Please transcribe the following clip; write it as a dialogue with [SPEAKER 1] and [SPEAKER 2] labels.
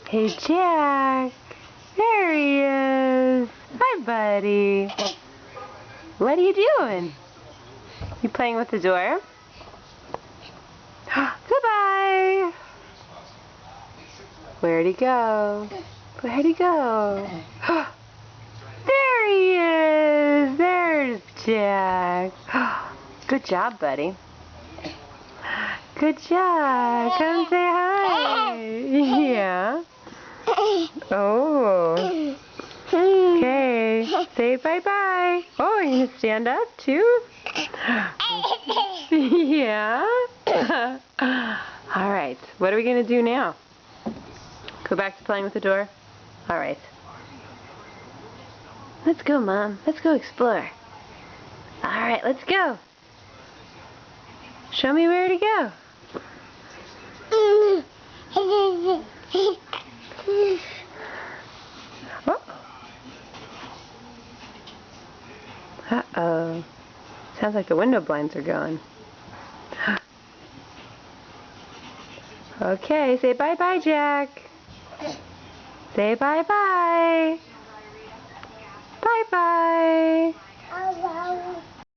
[SPEAKER 1] Hey, Jack. There he is. Hi, buddy. What are you doing? You playing with the door? Goodbye. Where'd he go? Where'd he go? There he is. There's Jack. Good job, buddy. Good job. Come say hi. Yeah. Oh. Okay. Say bye-bye. Oh, you gonna stand up too? Yeah. All right. What are we gonna do now? Go back to playing with the door? All right. Let's go, Mom. Let's go explore. All right, let's go. Show me where to go. Oh. Uh-oh. Sounds like the window blinds are going. Okay, say bye-bye, Jack. Say bye-bye. Bye-bye.